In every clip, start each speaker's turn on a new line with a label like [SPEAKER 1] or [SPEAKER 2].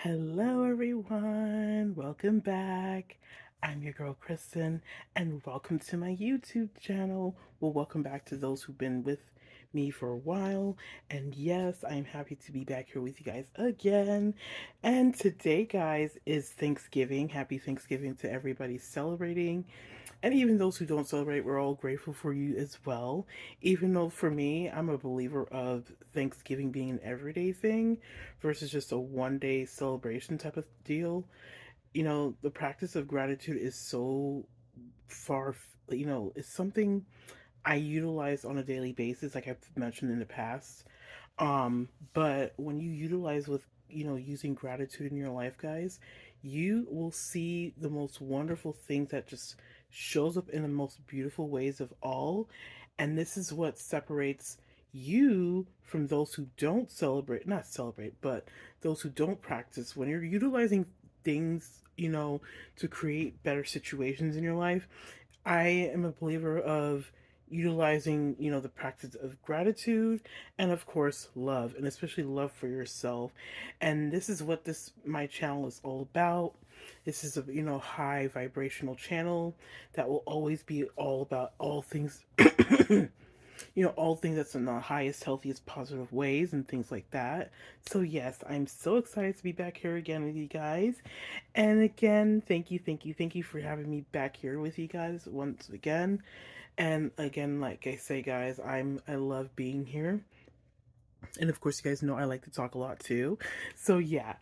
[SPEAKER 1] Hello, everyone. Welcome back. I'm your girl, Kristen, and welcome to my YouTube channel. Well, welcome back to those who've been with me for a while. And yes, I'm happy to be back here with you guys again. And today, guys, is Thanksgiving. Happy Thanksgiving to everybody celebrating. And even those who don't celebrate, we're all grateful for you as well. Even though for me, I'm a believer of Thanksgiving being an everyday thing versus just a one day celebration type of deal. The practice of gratitude is so far, it's something I utilize on a daily basis, like I've mentioned in the past. But when you utilize with, using gratitude in your life, guys, you will see the most wonderful things that just shows up in the most beautiful ways of all. And this is what separates you from those who don't celebrate, not celebrate, but those who don't practice. When you're utilizing things, to create better situations in your life, I am a believer of utilizing, the practice of gratitude and of course love, and especially love for yourself. And this is what this my channel is all about. This is a, high vibrational channel that will always be all about all things all things that's in the highest, healthiest, positive ways and things like that. So yes, I'm so excited to be back here again with you guys. And again, thank you for having me back here with you guys once again. And again, like I say, guys, I love being here. And of course, you guys know I like to talk a lot too. So yeah,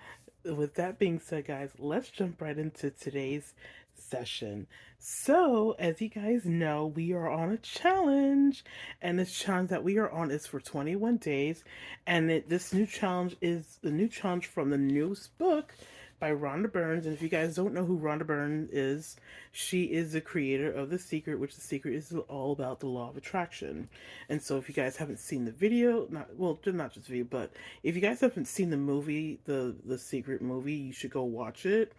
[SPEAKER 1] with that being said, guys, let's jump right into today's session. So, as you guys know, we are on a challenge, and this challenge that we are on is for 21 days. And this new challenge is the new challenge from the newest book by Rhonda Burns. And if you guys don't know who Rhonda Burns is, she is the creator of The Secret, which The Secret is all about the law of attraction. And so if you guys haven't seen the video, not just video, but if you guys haven't seen the movie, the Secret movie, you should go watch it.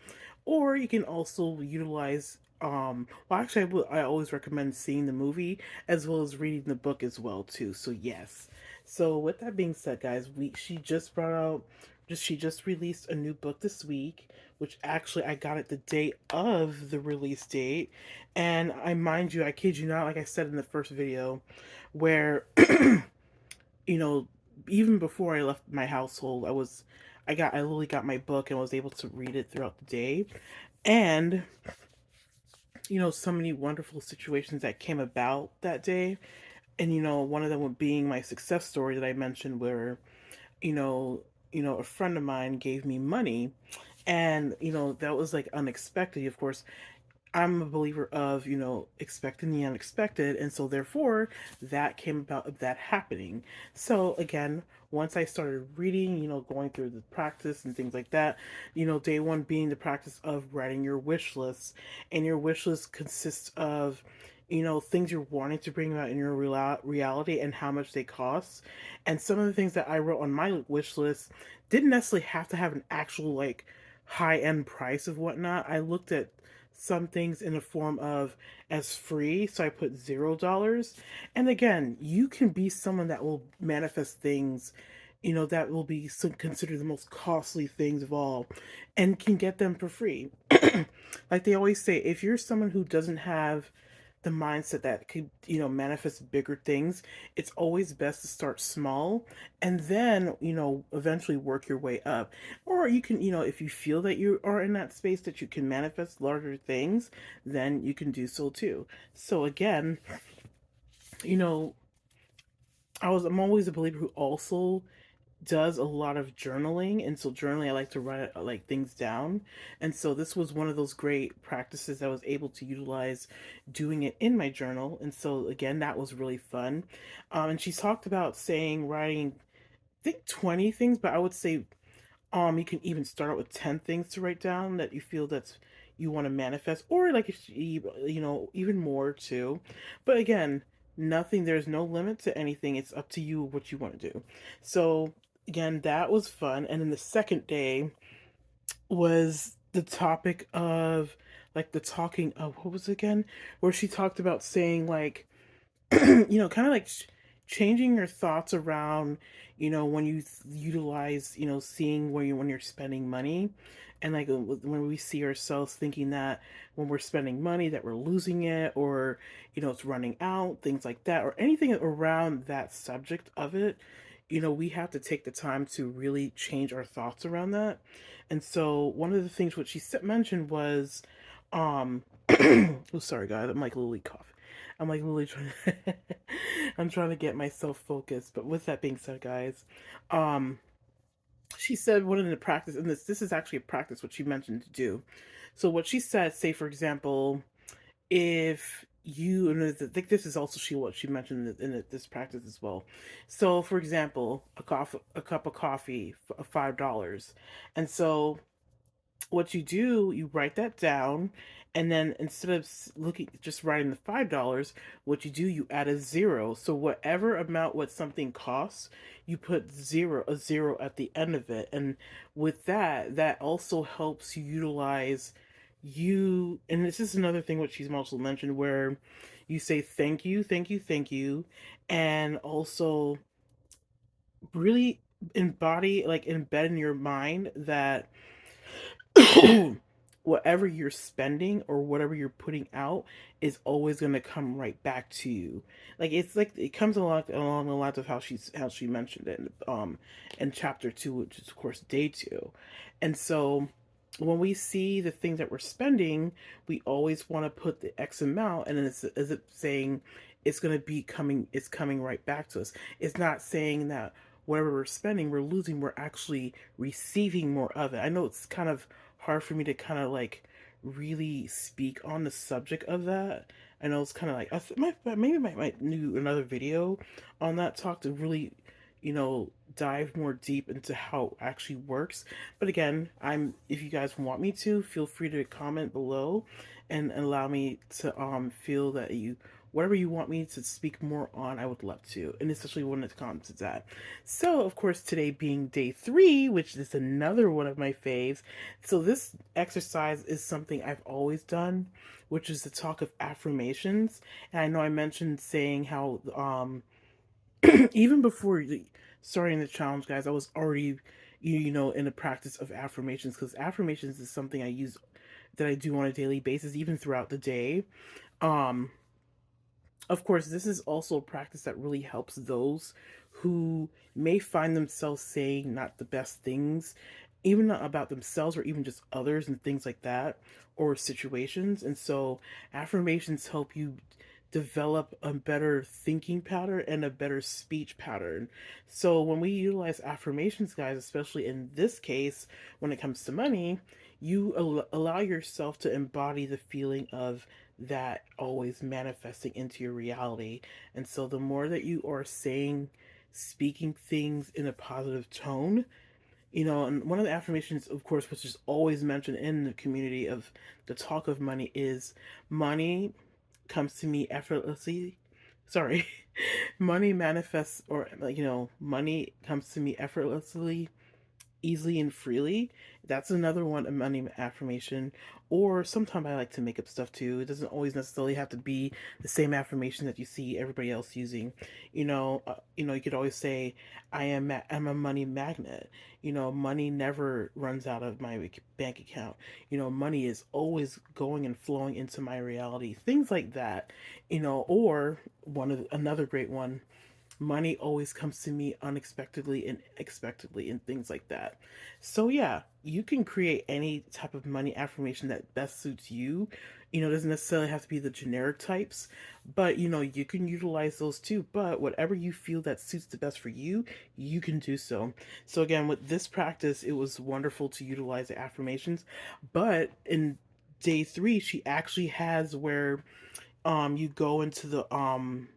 [SPEAKER 1] Or you can also utilize well, actually I always recommend seeing the movie as well as reading the book as well too. So yes. So with that being said, guys, we she just brought out just she just released a new book this week, which actually I got it the day of the release date. And I mind you, I kid you not, like I said in the first video, where you know, even before I left my household, I literally got my book and was able to read it throughout the day. And so many wonderful situations that came about that day. And one of them being my success story that I mentioned where, you know, a friend of mine gave me money, and that was like unexpected. Of course, I'm a believer of, expecting the unexpected. And so, therefore, that came about of that happening. So, again, once I started reading, going through the practice and things like that, day one being the practice of writing your wish list. And your wish list consists of, things you're wanting to bring about in your reality and how much they cost. And some of the things that I wrote on my wish list didn't necessarily have to have an actual, like, high end price of whatnot. I looked at some things in the form of as free, so I put $0. And again, you can be someone that will manifest things, that will be considered the most costly things of all, and can get them for free. Like they always say, if you're someone who doesn't have the mindset that could, manifest bigger things, it's always best to start small and then, eventually work your way up. Or you can, if you feel that you are in that space that you can manifest larger things, then you can do so too. So again, you know, I'm always a believer who also does a lot of journaling. And so journaling, I like to write like things down. And so this was one of those great practices I was able to utilize doing it in my journal. And so again, that was really fun. And she talked about saying writing, I think 20 things, but I would say you can even start out with 10 things to write down that you feel that's you want to manifest, or like if even more too. But again, nothing, there's no limit to anything. It's up to you what you want to do. So again, that was fun. And then the second day was the topic of like the talking of what was it again, where she talked about saying like kind of like changing your thoughts around, when you utilize, seeing where you when you're spending money, and like when we see ourselves thinking that when we're spending money that we're losing it, or it's running out, things like that, or anything around that subject of it, we have to take the time to really change our thoughts around that. And so one of the things what she mentioned was, oh, sorry guys, I'm like literally coughing. I'm like literally trying I'm trying to get myself focused. But with that being said, guys, um, she said one of the practice, and this is actually a practice what she mentioned to do. So what she said, say for example, if you, and I think this is also what she mentioned in this practice as well. So for example, a cup of coffee, $5, and so what you do, you write that down, and then instead of looking just writing the $5, what you do, you add a zero. So whatever amount what something costs, you put a zero at the end of it. And with that, that also helps you utilize you. And this is another thing what she's also mentioned, where you say thank you, thank you, thank you, and also really embed in your mind that whatever you're spending or whatever you're putting out is always going to come right back to you. Like it's like it comes along the lines of how she mentioned it in chapter 2, which is of course day 2. And so when we see the things that we're spending, we always want to put the X amount, and then it's as if saying it's coming right back to us. It's not saying that whatever we're spending we're losing, we're actually receiving more of it. I know it's kind of hard for me to kind of like really speak on the subject of that. I know it's kind of like maybe I might do another video on that talk to really, dive more deep into how it actually works. But again, if you guys want me to, feel free to comment below and allow me to feel that whatever you want me to speak more on, I would love to, and especially when it comes to that. So, of course, today being day 3, which is another one of my faves. So, this exercise is something I've always done, which is the talk of affirmations. And I know I mentioned saying how, even before starting the challenge, guys, I was already, in the practice of affirmations, because affirmations is something I use that I do on a daily basis, even throughout the day. Um, of course, this is also a practice that really helps those who may find themselves saying not the best things, even not about themselves or even just others and things like that, or situations. And so, affirmations help you develop a better thinking pattern and a better speech pattern. So, when we utilize affirmations, guys, especially in this case, when it comes to money, you allow yourself to embody the feeling of that always manifesting into your reality. And so the more that you are speaking things in a positive tone, and one of the affirmations, of course, which is always mentioned in the community of the talk of money, is money comes to me effortlessly. Sorry. Money manifests, or like, money comes to me effortlessly, easily, and freely. That's another one, a money affirmation. Or sometimes I like to make up stuff too. It doesn't always necessarily have to be the same affirmation that you see everybody else using. You could always say, I'm a money magnet. Money never runs out of my bank account. Money is always going and flowing into my reality. Things like that. Or another great one, money always comes to me unexpectedly and expectedly, and things like that. So yeah, you can create any type of money affirmation that best suits you. It doesn't necessarily have to be the generic types, but you can utilize those too. But whatever you feel that suits the best for you, you can do so. So again, with this practice, it was wonderful to utilize the affirmations. But in day 3, she actually has where you go into the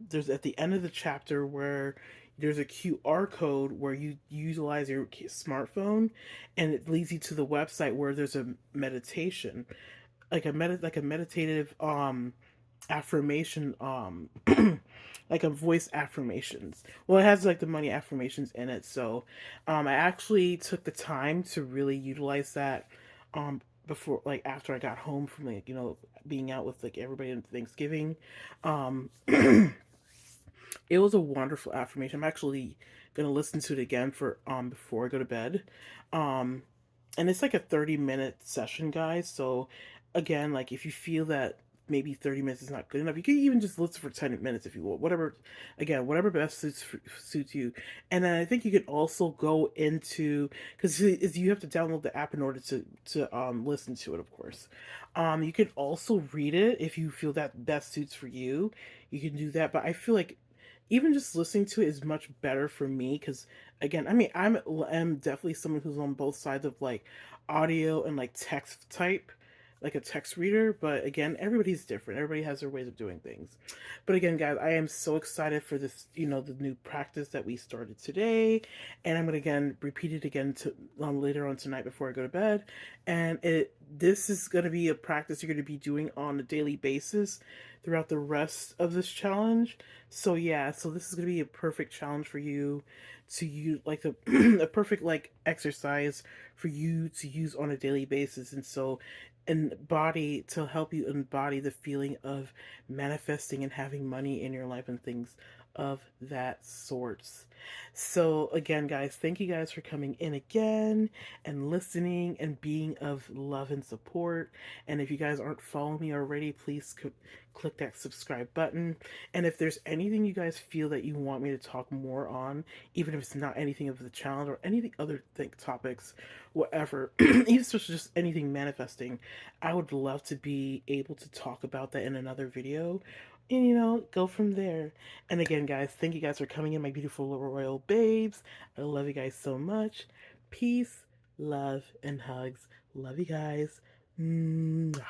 [SPEAKER 1] there's at the end of the chapter where there's a QR code where you utilize your smartphone, and it leads you to the website where there's a meditation, like a meditative affirmation, like a voice affirmations. Well, it has like the money affirmations in it. So I actually took the time to really utilize that before, like after I got home from, like, being out with like everybody on Thanksgiving. It was a wonderful affirmation. I'm actually gonna listen to it again for before I go to bed. Um and it's like a 30-minute session, guys. So again, like if you feel that maybe 30 minutes is not good enough, you can even just listen for 10 minutes if you want. Whatever, again, whatever best suits you. And then I think you can also go into, because you have to download the app in order to listen to it, of course. You can also read it if you feel that best suits for you. You can do that, but I feel like even just listening to it is much better for me because again, I mean, I'm definitely someone who's on both sides of like audio and like text type, like a text reader. But again, everybody's different. Everybody has their ways of doing things. But again, guys, I am so excited for this, the new practice that we started today. And I'm going to again repeat it again to later on tonight before I go to bed. And this is going to be a practice you're going to be doing on a daily basis throughout the rest of this challenge. So yeah, so this is going to be a perfect challenge for you to use, like a, a perfect like exercise for you to use on a daily basis. And so embody, to help you embody the feeling of manifesting and having money in your life and things of that sorts. So again, guys, thank you guys for coming in again and listening and being of love and support. And if you guys aren't following me already, please click that subscribe button. And if there's anything you guys feel that you want me to talk more on, even if it's not anything of the challenge or any of the other topics, whatever, even if it's just anything manifesting, I would love to be able to talk about that in another video and go from there. And again, guys, thank you guys for coming in, my beautiful royal babes. I love you guys so much. Peace, love, and hugs. Love you guys. Mwah.